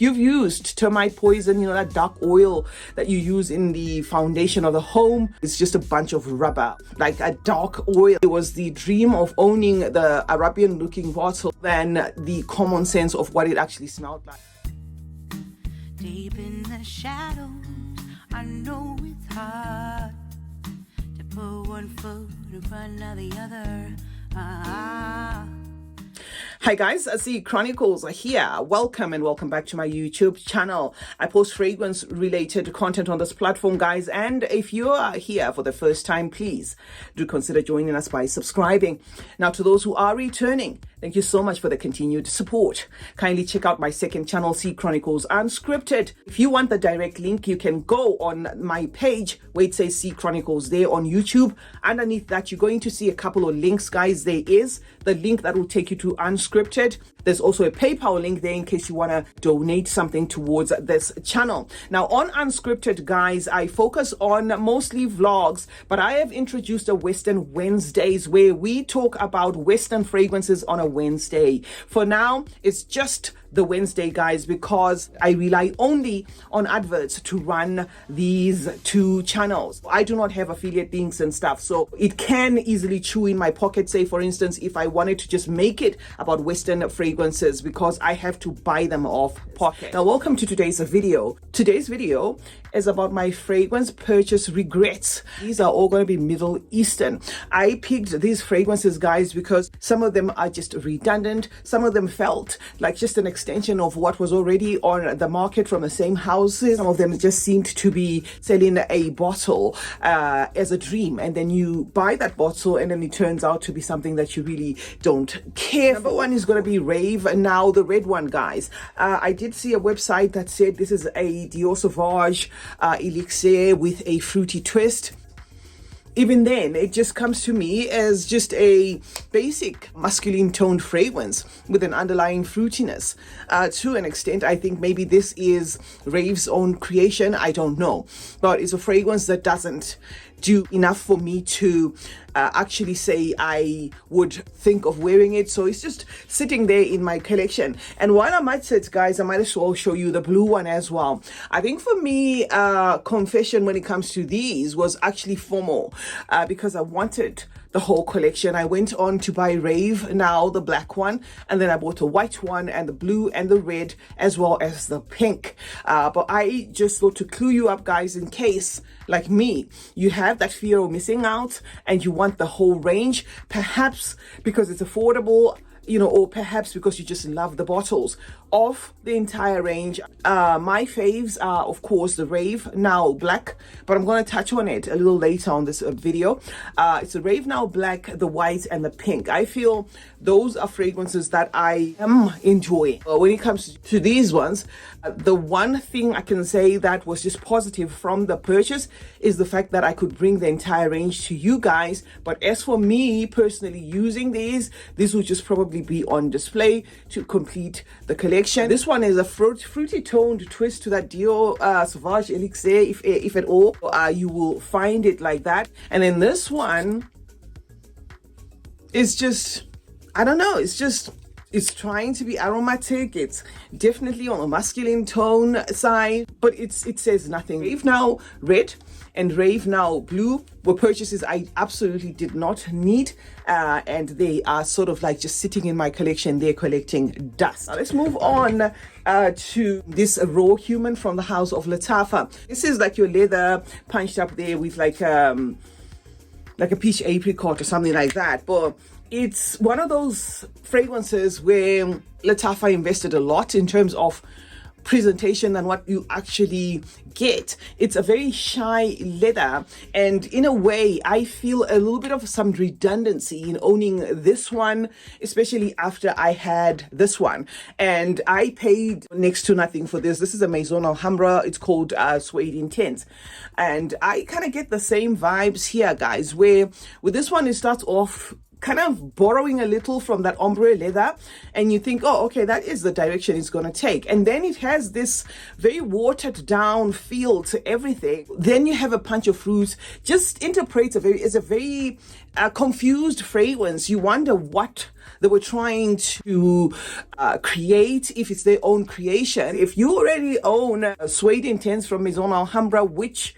If you've used termite poison, you know, that dark oil that you use in the foundation of the home, it's just a bunch of rubber, like a dark oil. It was the dream of owning the Arabian looking bottle than the common sense of what it actually smelled like. Deep in the shadows, I know it's hard to put one foot in front of the other. Hi guys, CeeChronicles here. Welcome and welcome back to my YouTube channel. I post fragrance related content on this platform, guys, and if you are here for the first time, please do consider joining us by subscribing. Now, to those who are returning, thank you so much for the continued support. Kindly check out my second channel, CeeChronicles Unscripted. If you want the direct link, you can go on my page where it says CeeChronicles there on YouTube. Underneath that, you're going to see a couple of links, guys. There is the link that will take you to Unscripted. There's also a PayPal link there in case you want to donate something towards this channel. Now, on Unscripted, guys, I focus on mostly vlogs, but I have introduced a Western Wednesdays where we talk about Western fragrances on a Wednesday. For now, it's just the Wednesday, guys, because I rely only on adverts to run these two channels. I do not have affiliate links and stuff, so it can easily chew in my pocket. Say, for instance, if I wanted to just make it about Western fragrances, because I have to buy them off pocket. Now, welcome to today's video. Today's video is about my fragrance purchase regrets. These are all going to be Middle Eastern. I picked these fragrances, guys, because some of them are just redundant. Some of them felt like just an extension of what was already on the market from the same houses. Some of them just seemed to be selling a bottle as a dream, and then you buy that bottle and then it turns out to be something that you really don't care for. Number one is going to be Rave. Now, the red one, guys. I did see a website that said this is a Dior Sauvage elixir with a fruity twist. Even then, it just comes to me as just a basic masculine toned fragrance with an underlying fruitiness. To an extent, I think maybe this is Rave's own creation. I don't know. But it's a fragrance that doesn't do enough for me to actually say I would think of wearing it. So it's just sitting there in my collection. And while I'm at it, guys, I might as well show you the blue one as well. I think for me, confession when it comes to these was actually FOMO, because I wanted the whole collection. I went on to buy Rave, now the black one, and then I bought the white one and the blue and the red as well as the pink. But I just thought to clue you up, guys, in case, like me, you have that fear of missing out and you want the whole range, perhaps because it's affordable, you know, or perhaps because you just love the bottles of the entire range. My faves are, of course, the Rave Now Black, but I'm going to touch on it a little later on this video. It's the Rave Now Black, the white, and the pink. I feel those are fragrances that I am enjoying. When it comes to these ones, the one thing I can say that was just positive from the purchase is the fact that I could bring the entire range to you guys. But as for me personally using these will just probably be on display to complete the collection. This one is a fruity toned twist to that Dior Sauvage elixir, if at all. You will find it like that. And then this one is just, I don't know, it's trying to be aromatic. It's definitely on the masculine tone side, but it says nothing. Rave Now Red and Rave Now Blue were purchases I absolutely did not need, and they are sort of like just sitting in my collection. They're collecting dust. Now let's move on to this Raw Human from the house of Latafa. This is like your leather punched up there with like a peach apricot or something like that, but it's one of those fragrances where Latafa invested a lot in terms of presentation than what you actually get. It's a very shy leather, and in a way I feel a little bit of some redundancy in owning this one, especially after I had this one, and I paid next to nothing for this. This is a Maison Alhambra. It's called Suede Intense, and I kind of get the same vibes here, guys, where with this one it starts off kind of borrowing a little from that ombre leather, and you think, oh, okay, that is the direction it's going to take. And then it has this very watered down feel to everything. Then you have a punch of fruit. Just interprets it's a very confused fragrance. You wonder what they were trying to create, if it's their own creation. If you already own Suede Intense from Maison Alhambra, which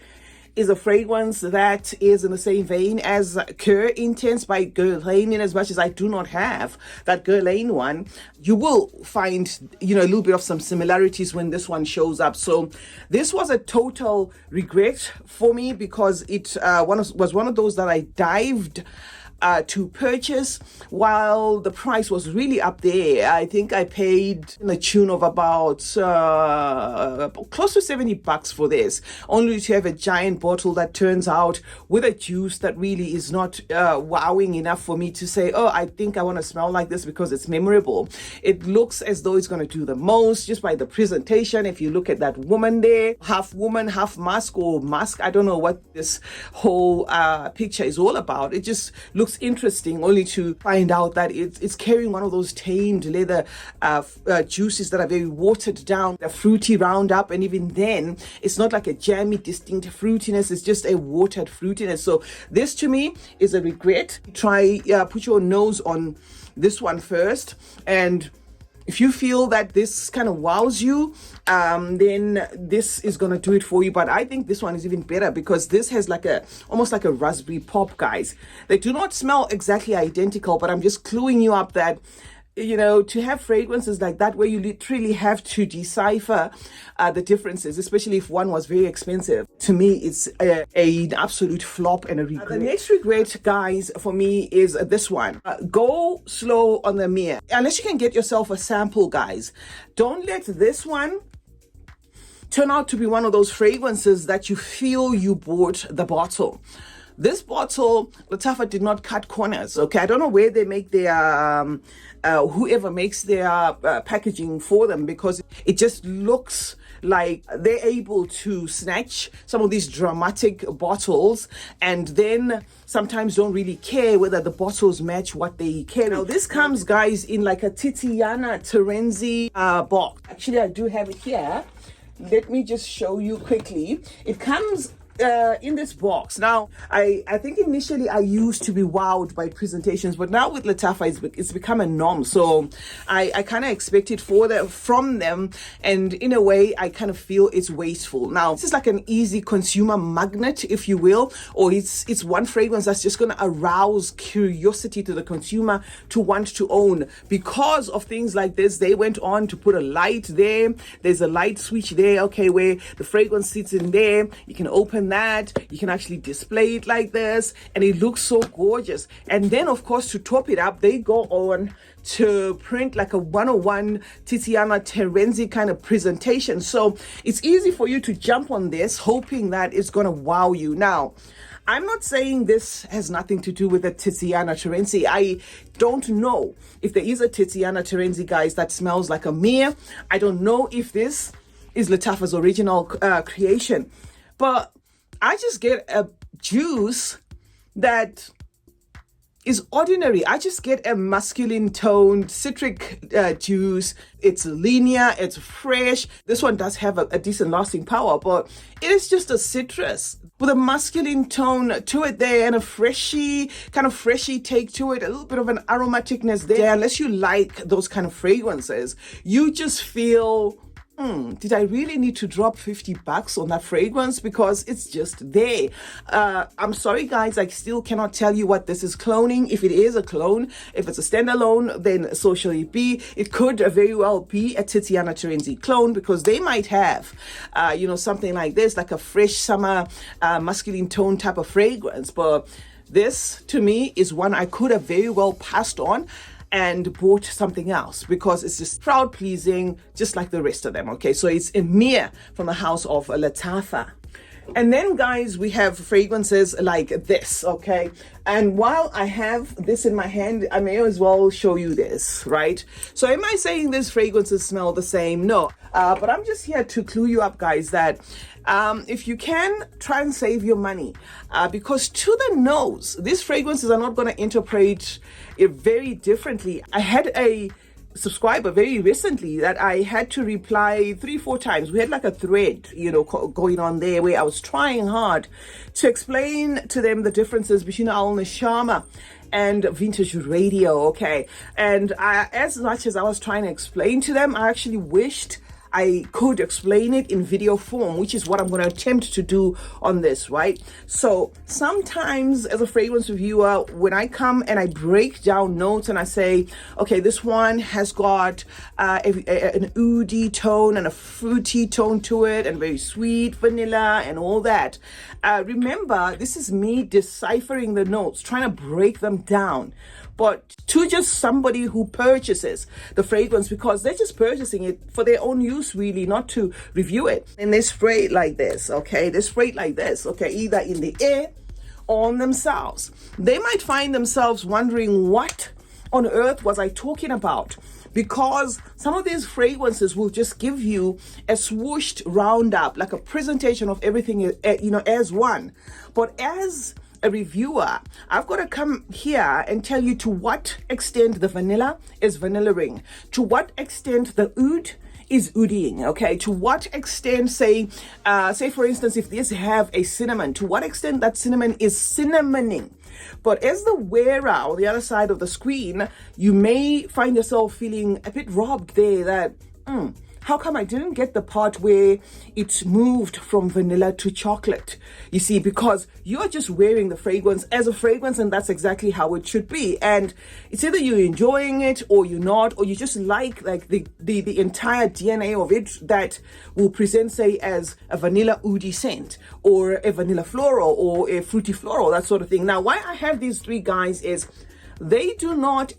is a fragrance that is in the same vein as Cœur Intense by Guerlain, in as much as I do not have that Guerlain one, you will find, a little bit of some similarities when this one shows up. So this was a total regret for me, because it was one of those that I dived to purchase while the price was really up there. I think I paid in the tune of about close to $70 for this, only to have a giant bottle that turns out with a juice that really is not wowing enough for me to say, oh, I think I want to smell like this because it's memorable. It looks as though it's going to do the most just by the presentation. If you look at that woman there, half woman, half mask, or mask, I don't know what this whole picture is all about. It just looks interesting, only to find out that it's carrying one of those tamed leather juices that are very watered down, the fruity roundup, and even then it's not like a jammy distinct fruitiness, it's just a watered fruitiness. So this to me is a regret. Try put your nose on this one first, and if you feel that this kind of wows you, then this is going to do it for you. But I think this one is even better, because this has almost like a raspberry pop, guys. They do not smell exactly identical, but I'm just cluing you up that, to have fragrances like that where you literally have to decipher the differences, especially if one was very expensive. To me, it's an absolute flop and a regret. The next regret, guys, for me is this one. Go slow on the mirror. Unless you can get yourself a sample, guys. Don't let this one turn out to be one of those fragrances that you feel you bought the bottle. This bottle, Lattafa did not cut corners, okay? I don't know where they make their, whoever makes their packaging for them, because it just looks like they're able to snatch some of these dramatic bottles and then sometimes don't really care whether the bottles match what they carry. Now, this comes, guys, in like a Tiziana Terenzi box. Actually, I do have it here. Let me just show you quickly. It comes in this box. Now, I think initially I used to be wowed by presentations, but now with Lattafa, it's become a norm. So I kind of expect it from them, and in a way, I kind of feel it's wasteful. Now, this is like an easy consumer magnet, if you will, or it's one fragrance that's just going to arouse curiosity to the consumer to want to own. Because of things like this, they went on to put a light there. There's a light switch there, okay, where the fragrance sits in there. You can open that, you can actually display it like this, and it looks so gorgeous. And then, of course, to top it up, they go on to print like a 101 Tiziana Terenzi kind of presentation. So it's easy for you to jump on this, hoping that it's going to wow you. Now, I'm not saying this has nothing to do with the Tiziana Terenzi. I don't know if there is a Tiziana Terenzi, guys, that smells like a mirror. I don't know if this is Lattafa's original creation, but I just get a juice that is ordinary. I just get a masculine toned citric juice. It's linear, it's fresh. This one does have a decent lasting power, but it is just a citrus with a masculine tone to it there, and a freshy take to it, a little bit of an aromaticness there. Unless you like those kind of fragrances, you just feel, did I really need to drop $50 on that fragrance? Because it's just there. I'm sorry, guys, I still cannot tell you what this is cloning. If it is a clone, if it's a standalone, then so shall it be. It could very well be a Tiziana Terenzi clone, because they might have, something like this, like a fresh summer masculine tone type of fragrance. But this, to me, is one I could have very well passed on and bought something else, because it's just crowd pleasing, just like the rest of them. Okay, so it's Emir from the house of Lattafa. And then, guys, we have fragrances like this, okay? And while I have this in my hand, I may as well show you this, right? So am I saying these fragrances smell the same? No. But I'm just here to clue you up, guys, that if you can, try and save your money. Because to the nose, these fragrances are not going to interpret it very differently. I had a subscriber very recently that I had to reply 3-4 times. We had like a thread, going on there where I was trying hard to explain to them the differences between Al Nashama and vintage radio, okay? And as much as I was trying to explain to them, I actually wished I could explain it in video form, which is what I'm going to attempt to do on this, right? So sometimes as a fragrance reviewer, when I come and I break down notes and I say, okay, this one has got an oudi tone and a fruity tone to it and very sweet vanilla and all that. Remember, this is me deciphering the notes, trying to break them down. But to just somebody who purchases the fragrance because they're just purchasing it for their own use, really, not to review it. And they spray it like this, okay? They spray it like this, okay? Either in the air or on themselves. They might find themselves wondering, what on earth was I talking about? Because some of these fragrances will just give you a swooshed roundup, like a presentation of everything, as one. But as a reviewer, I've got to come here and tell you to what extent the vanilla is vanillaing, to what extent the oud is ouding, okay? To what extent, say for instance, if these have a cinnamon, to what extent that cinnamon is cinnamoning. But as the wearer on the other side of the screen, you may find yourself feeling a bit robbed there that, how come I didn't get the part where it's moved from vanilla to chocolate? You see, because you're just wearing the fragrance as a fragrance, and that's exactly how it should be. And it's either you're enjoying it or you're not, or you just like the entire DNA of it that will present, say, as a vanilla oudi scent or a vanilla floral or a fruity floral, that sort of thing. Now, why I have these three guys is they do not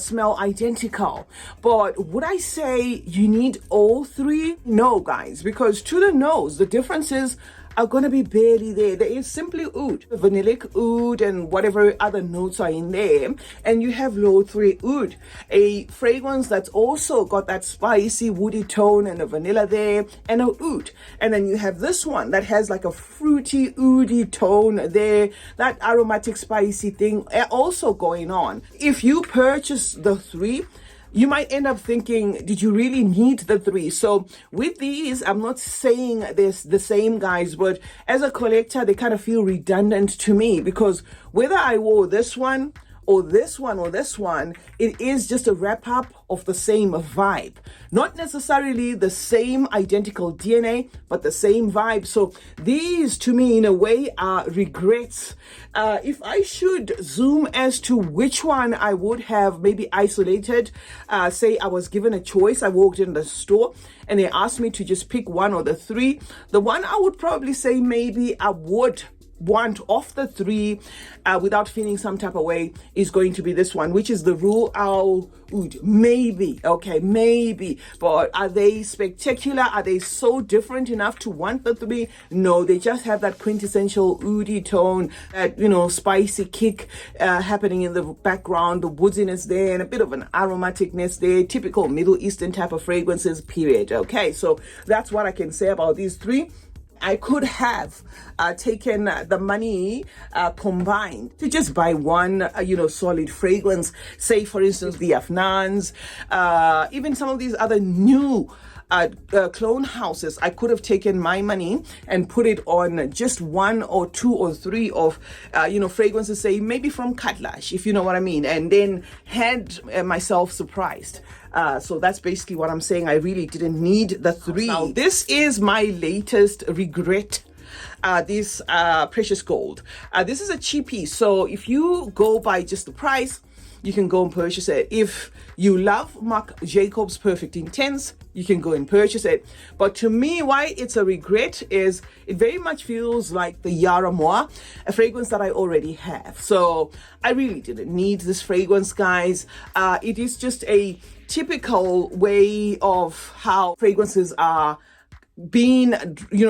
smell identical. But would I say you need all three? No, guys, because to the nose, the differences are going to be barely there. There is simply oud, vanillic oud, and whatever other notes are in there. And you have low 3 oud, a fragrance that's also got that spicy woody tone and a vanilla there and a oud. And then you have this one that has like a fruity oudy tone there, that aromatic spicy thing also going on. If you purchase the 3, you might end up thinking, did you really need the 3? So with these, I'm not saying this the same, guys, but as a collector, they kind of feel redundant to me, because whether I wore this one or this one or this one, it is just a wrap up of the same vibe. Not necessarily the same identical DNA, but the same vibe. So these, to me, in a way, are regrets. If I should zoom as to which one I would have maybe isolated, say I was given a choice, I walked in the store and they asked me to just pick one or the 3, the one I would probably say maybe I would want off the 3 without feeling some type of way is going to be this one, which is the Rule Al Oud. Maybe, okay, maybe, but are they spectacular? Are they so different enough to want the 3? No, they just have that quintessential oudy tone, that spicy kick happening in the background, the woodiness there, and a bit of an aromaticness there, typical Middle Eastern type of fragrances, period. Okay, so that's what I can say about these 3. I could have taken the money combined to just buy one, solid fragrance. Say, for instance, the Afnans, even some of these other new clone houses. I could have taken my money and put it on just 1 or 2 or 3 of, fragrances, say maybe from Katlash, if you know what I mean, and then had myself surprised. So that's basically what I'm saying. I really didn't need the 3. Now, this is my latest regret. This precious gold. This is a cheapie. So if you go by just the price, you can go and purchase it. If you love Marc Jacobs Perfect Intense, you can go and purchase it. But to me, why it's a regret is it very much feels like the Yara Moi, a fragrance that I already have. So I really didn't need this fragrance, guys. It is just a typical way of how fragrances are being,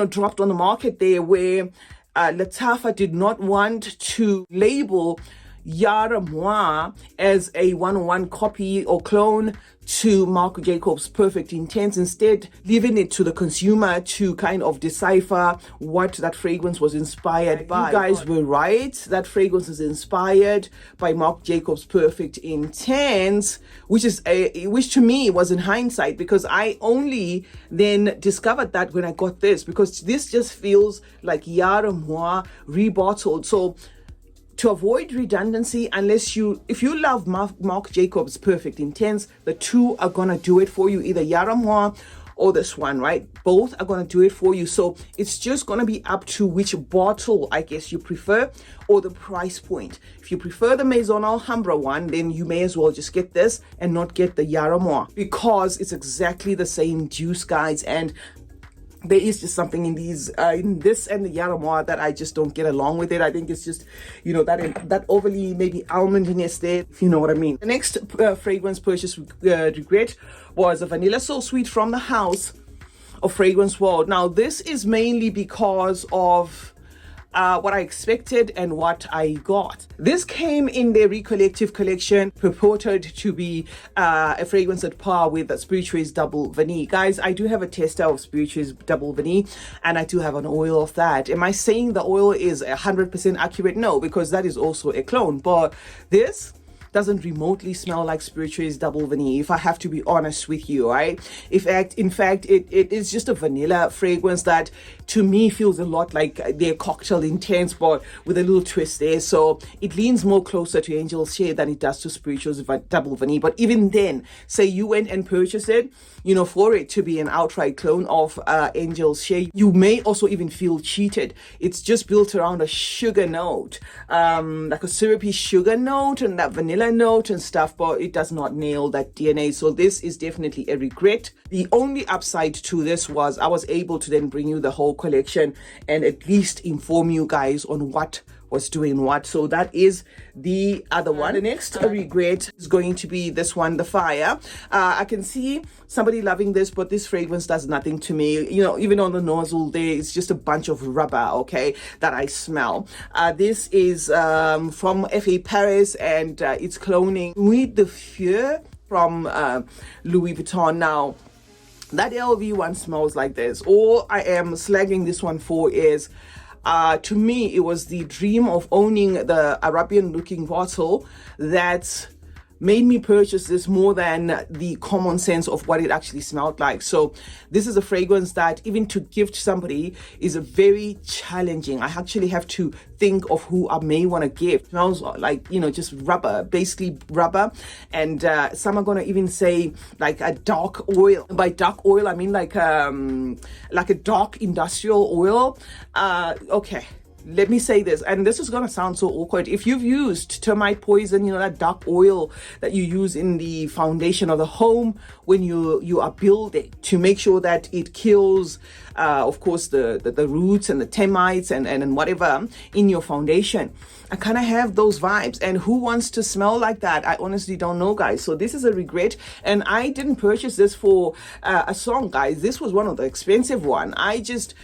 dropped on the market there, where Latafa did not want to label Yara Moi as a one-on-one copy or clone to Marc Jacobs' Perfect Intense, instead leaving it to the consumer to kind of decipher what that fragrance was inspired by. You guys were right. That fragrance is inspired by Marc Jacobs' Perfect Intense, which to me was in hindsight, because I only then discovered that when I got this, because this just feels like Yara Moi rebottled. So to avoid redundancy, if you love Marc Jacobs' Perfect Intense, the two are gonna do it for you, either Yara Moi or this one, right? Both are gonna do it for you. So it's just gonna be up to which bottle, I guess, you prefer, or the price point. If you prefer the Maison Alhambra one, then you may as well just get this and not get the Yara Moi, because it's exactly the same juice, guys. And there is just something in these, in this and the Yara Moi, that I just don't get along with it. I think it's just, that overly maybe almondiness there, if you know what I mean. The next fragrance purchase regret was a Vanilla So Sweet from the house of Fragrance World. Now, this is mainly because of what I expected and what I got. This came in their Recollective collection, purported to be a fragrance at par with Spiritueuse Double Vanille. Guys, I do have a tester of Spiritueuse Double Vanille, and I do have an oil of that. Am I saying the oil is 100% accurate? No, because that is also a clone. But this doesn't remotely smell like Spiritueuse Double Vanille, if I have to be honest with you, right? In fact, it is just a vanilla fragrance that to me feels a lot like their Cocktail Intense, but with a little twist there. So it leans more closer to Angel's Share than it does to Spiritueuse Double Vanille. But even then, say you went and purchased it, for it to be an outright clone of Angel's Share, you may also even feel cheated. It's just built around a sugar note, like a syrupy sugar note and that vanilla note and stuff, but it does not nail that DNA. So this is definitely a regret. The only upside to this was I was able to then bring you the whole collection and at least inform you guys on what was doing what. So that is the other one. The next regret is going to be this one, the Fire. I can see somebody loving this, but this fragrance does nothing to me. Even on the nozzle there, it's just a bunch of rubber, okay, that I smell. This is from F.A. Paris, and it's cloning Nuit de Feu from Louis Vuitton. Now, that LV one smells like this. All I am slagging this one for is, to me, it was the dream of owning the Arabian looking bottle that made me purchase this more than the common sense of what it actually smelled like. So this is a fragrance that even to gift somebody is a very challenging. I actually have to think of who I may want to gift. It smells like, just rubber, basically rubber. And some are going to even say like a dark oil. By dark oil, I mean like a dark industrial oil. Okay. Let me say this, and this is going to sound so awkward. If you've used termite poison, that dark oil that you use in the foundation of the home when you are building to make sure that it kills, of course, the roots and the termites and whatever in your foundation. I kind of have those vibes, and who wants to smell like that? I honestly don't know, guys. So this is a regret, and I didn't purchase this for a song, guys. This was one of the expensive one.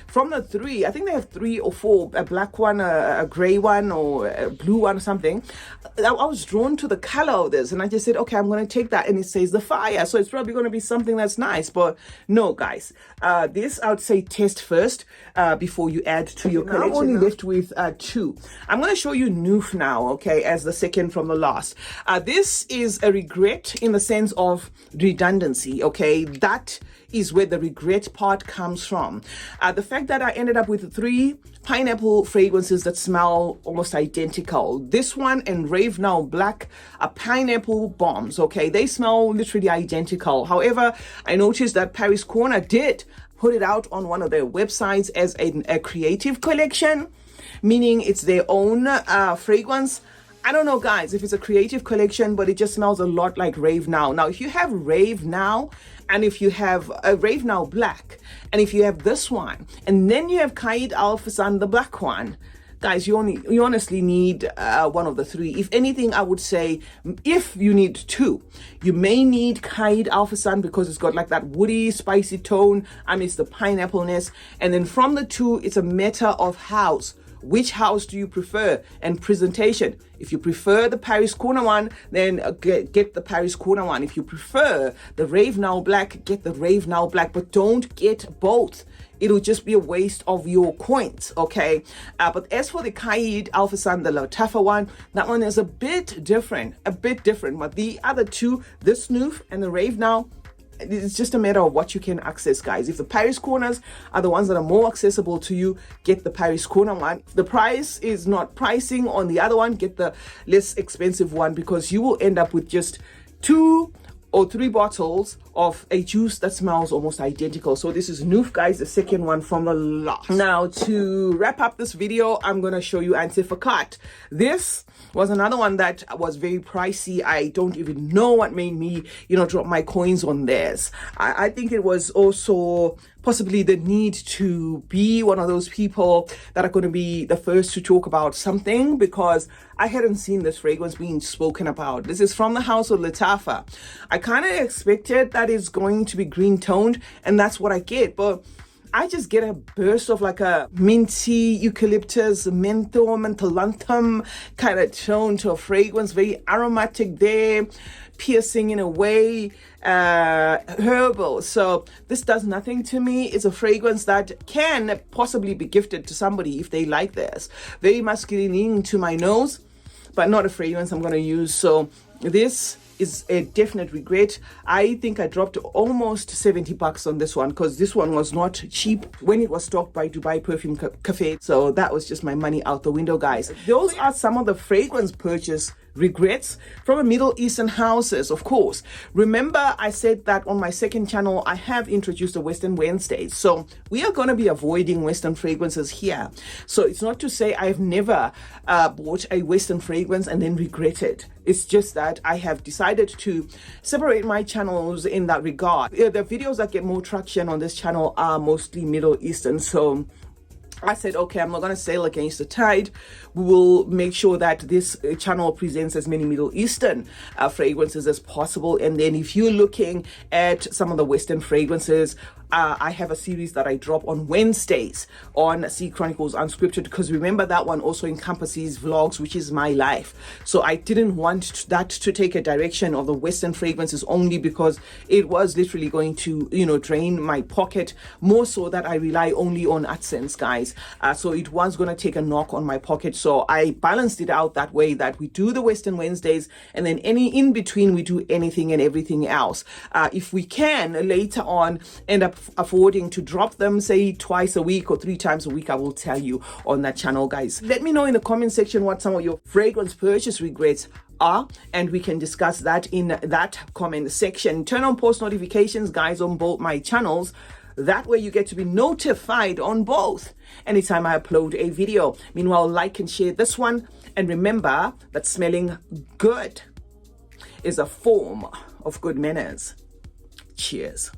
From the three, I think they have 3 or 4, a black one, a gray one, or a blue one or something. I was drawn to the color of this, and I just said, okay, I'm going to take that, and it says the Fire, so it's probably going to be something that's nice. But no, guys, this I would say test first before you add to your collection. I'm only left with 2. I'm going to show you Noof now, okay, as the second from the last. This is a regret in the sense of redundancy, okay? That is where the regret part comes from. The fact that I ended up with 3 pineapple fragrances that smell almost identical. This one and Rave Now Black are pineapple bombs, okay? They smell literally identical. However, I noticed that Paris Corner did put it out on one of their websites as a creative collection, meaning it's their own fragrance. I don't know, guys, if it's a creative collection, but it just smells a lot like Rave Now. Now, if you have Rave Now, and if you have a Rave Now Black, and if you have this one, and then you have Kaid Al Fasan, the black one, guys, you honestly need one of the three. If anything, I would say if you need two, you may need Kaid Alpha Sun because it's got like that woody, spicy tone. It's the pineapple-ness. And then from the two, it's a matter of house. Which house do you prefer and presentation? If you prefer the Paris Corner one, then get the Paris Corner one. If you prefer the Rave Now Black, get the Rave Now Black, but don't get both. It'll just be a waste of your coins, okay? But as for the Kaid Alpha Sun, the Latafa one, that one is a bit different. But the other two, the Snoof and the Rave Now, it's just a matter of what you can access, guys. If the Paris Corners are the ones that are more accessible to you, get the Paris Corner one. If the price is not pricing on the other one, get the less expensive one, because you will end up with just 2 or 3 bottles of a juice that smells almost identical. So this is Noof, guys, the second one from the lot. Now, to wrap up this video, I'm going to show you Antifakat. This was another one that was very pricey. I don't even know what made me, drop my coins on this. I think it was also possibly the need to be one of those people that are going to be the first to talk about something, because I hadn't seen this fragrance being spoken about. This is from the house of Latafa. I kind of expected that it's going to be green toned, and that's what I get, but I just get a burst of like a minty, eucalyptus, mentholanthum kind of tone to a fragrance, very aromatic there, piercing in a way, herbal. So this does nothing to me. It's a fragrance that can possibly be gifted to somebody if they like this. Very masculine to my nose, but not a fragrance I'm going to use. So this is a definite regret. I think I dropped almost $70 on this one, because this one was not cheap when it was stocked by Dubai Perfume Cafe. So that was just my money out the window, guys. Those are some of the fragrance purchase regrets from a Middle Eastern houses, of course. Remember, I said that on my second channel, I have introduced the Western Wednesdays. So we are going to be avoiding Western fragrances here. So it's not to say I've never bought a Western fragrance and then regretted. It's just that I have decided to separate my channels in that regard. The videos that get more traction on this channel are mostly Middle Eastern. So I said, okay, I'm not going to sail against the tide. We will make sure that this channel presents as many Middle Eastern fragrances as possible. And then if you're looking at some of the Western fragrances, I have a series that I drop on Wednesdays on CeeChronicles Unscripted, because remember, that one also encompasses vlogs, which is my life. So I didn't want that to take a direction of the Western fragrances, only because it was literally going to, drain my pocket, more so that I rely only on AdSense, guys. So it was going to take a knock on my pocket. So I balanced it out that way, that we do the Western Wednesdays, and then any in between, we do anything and everything else. If we can later on end up affording to drop them, say twice a week or 3 times a week, I will tell you on that channel, guys. Let me know in the comment section what some of your fragrance purchase regrets are, and we can discuss that in that comment section. Turn on post notifications, guys, on both my channels. That way you get to be notified on both anytime I upload a video. Meanwhile, like and share this one, and remember that smelling good is a form of good manners. Cheers.